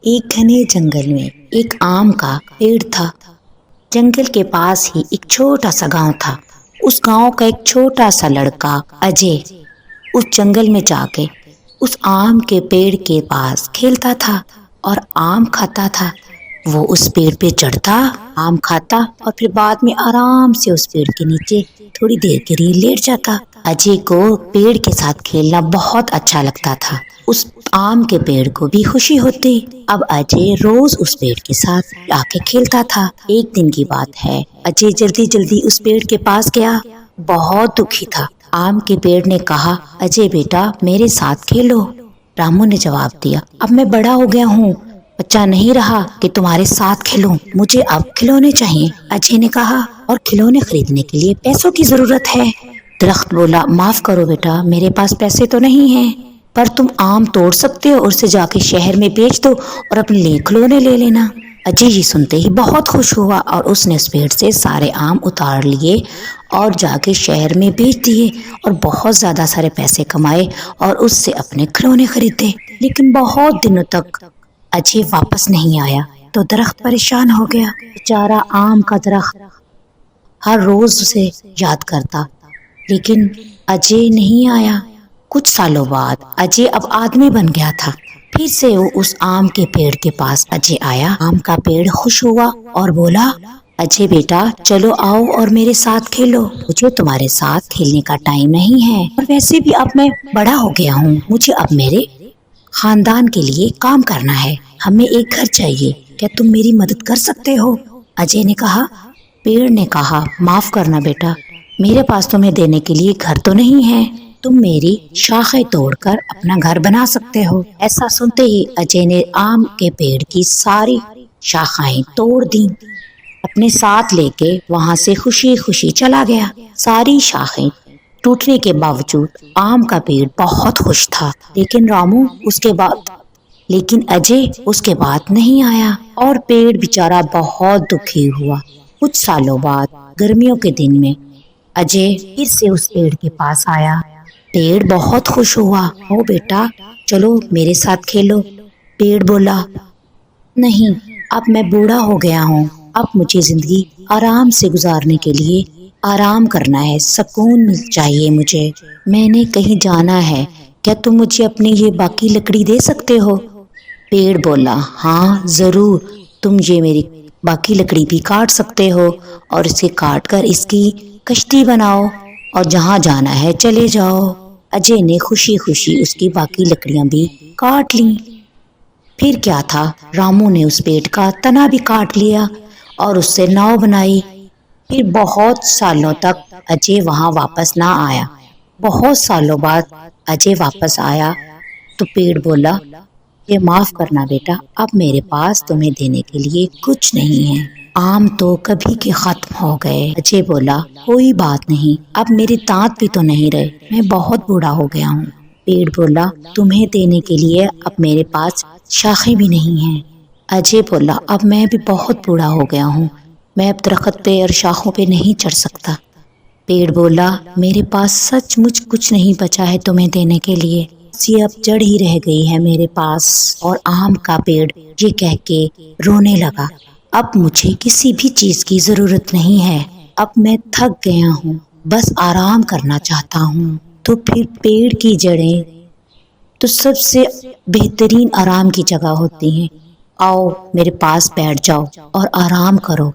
ایک گھنے جنگل میں ایک آم کا پیڑ تھا۔ جنگل کے پاس ہی ایک چھوٹا سا گاؤں تھا۔ اس گاؤں کا ایک چھوٹا سا لڑکا اجے اس جنگل میں جا کے اس آم کے پیڑ کے پاس کھیلتا تھا اور آم کھاتا تھا۔ وہ اس پیڑ پہ چڑھتا، آم کھاتا اور پھر بعد میں آرام سے اس پیڑ کے نیچے تھوڑی دیر کے لیے لیٹ جاتا۔ اجے کو پیڑ کے ساتھ کھیلنا بہت اچھا لگتا تھا۔ اس آم کے پیڑ کو بھی خوشی ہوتی۔ اب اجے روز اس پیڑ کے ساتھ آ کے کھیلتا تھا۔ ایک دن کی بات ہے، اجے جلدی جلدی اس پیڑ کے پاس گیا، بہت دکھی تھا۔ آم کے پیڑ نے کہا، اجے بیٹا میرے ساتھ کھیلو۔ رامو نے جواب دیا، اب میں بڑا ہو گیا ہوں، بچہ نہیں رہا کہ تمہارے ساتھ کھیلوں، مجھے اب کھلونے چاہیے۔ اجے نے کہا، اور کھلونے خریدنے کے لیے پیسوں کی ضرورت ہے۔ درخت بولا، معاف کرو بیٹا، میرے پاس پیسے تو نہیں ہیں، پر تم آم توڑ سکتے ہو اور اسے جا کے شہر میں بیچ دو اور اپنے لیے کھلونے لے لینا۔ اجے یہ سنتے ہی بہت خوش ہوا اور اس نے اس پیڑ سے سارے آم اتار لیے اور جا کے شہر میں بیچ دیے اور بہت زیادہ سارے پیسے کمائے اور اس سے اپنے کھلونے خریدے۔ لیکن بہت دنوں تک اجے واپس نہیں آیا تو درخت پریشان ہو گیا۔ بیچارہ آم کا درخت ہر روز اسے یاد کرتا، لیکن اجے نہیں آیا۔ کچھ سالوں بعد اجے اب آدمی بن گیا تھا۔ پھر سے وہ اس آم کے پیڑ کے پاس اجے آیا۔ آم کا پیڑ خوش ہوا اور بولا، اجے بیٹا چلو آؤ اور میرے ساتھ کھیلو، مجھے تمہارے ساتھ کھیلنے کا ٹائم نہیں ہے اور ویسے بھی اب میں بڑا ہو گیا ہوں، مجھے اب میرے خاندان کے لیے کام کرنا ہے، ہمیں ایک گھر چاہیے، کیا تم میری مدد کر سکتے ہو؟ اجے نے کہا۔ پیڑ نے کہا، معاف کرنا بیٹا، میرے پاس تمہیں دینے کے لیے گھر تو نہیں ہے، تم میری شاخیں توڑ کر اپنا گھر بنا سکتے ہو۔ ایسا سنتے ہی اجے نے آم کے پیڑ کی ساری شاخیں توڑ دیں، اپنے ساتھ لے کے وہاں سے خوشی خوشی چلا گیا۔ ساری شاخیں ٹوٹنے کے باوجود آم کا پیڑ بہت خوش تھا، لیکن اجے اس کے بعد نہیں آیا اور پیڑ بیچارہ بہت دکھی ہوا۔ کچھ سالوں بعد گرمیوں کے دن میں اجے پھر سے اس پیڑ کے پاس آیا۔ پیڑ بہت خوش ہوا، او بیٹا چلو میرے ساتھ کھیلو۔ پیڑ بولا، نہیں، اب میں بوڑھا ہو گیا ہوں، اب مجھے زندگی آرام سے گزارنے کے لیے آرام کرنا ہے، سکون چاہیے مجھے، میں نے کہیں جانا ہے، کیا تم مجھے اپنی یہ باقی لکڑی دے سکتے ہو؟ پیڑ بولا، ہاں ضرور، تم یہ میری باقی لکڑی بھی کاٹ سکتے ہو اور اسے کاٹ کر اس کی کشتی بناؤ اور جہاں جانا ہے چلے جاؤ۔ اجے نے خوشی خوشی اس کی باقی لکڑیاں بھی کاٹ لیں۔ پھر کیا تھا، رامو نے اس پیڑ کا تنا بھی کاٹ لیا اور اس سے ناؤ بنائی۔ پھر بہت سالوں تک اجے وہاں واپس نہ آیا۔ بہت سالوں بعد اجے واپس آیا تو پیڑ بولا، یہ معاف کرنا بیٹا، اب میرے پاس تمہیں دینے کے لیے کچھ نہیں ہے، آم تو کبھی کے ختم ہو گئے۔ اجے بولا، کوئی بات نہیں، اب میرے دانت بھی تو نہیں رہے، میں بہت بوڑھا ہو گیا ہوں۔ پیڑ بولا، تمہیں دینے کے لیے اب میرے پاس شاخیں بھی نہیں ہیں۔ اجے بولا، اب میں بھی بہت بوڑھا ہو گیا ہوں، میں اب درخت پہ اور شاخوں پہ نہیں چڑھ سکتا۔ پیڑ بولا، میرے پاس سچ مچ کچھ نہیں بچا ہے تمہیں دینے کے لیے، یہ اب جڑ ہی رہ گئی ہے میرے پاس۔ اور آم کا پیڑ یہ کہہ کے رونے لگا، اب مجھے کسی بھی چیز کی ضرورت نہیں ہے، اب میں تھک گیا ہوں، بس آرام کرنا چاہتا ہوں۔ تو پھر پیڑ کی جڑیں تو سب سے بہترین آرام کی جگہ ہوتی ہیں، آؤ میرے پاس بیٹھ جاؤ اور آرام کرو۔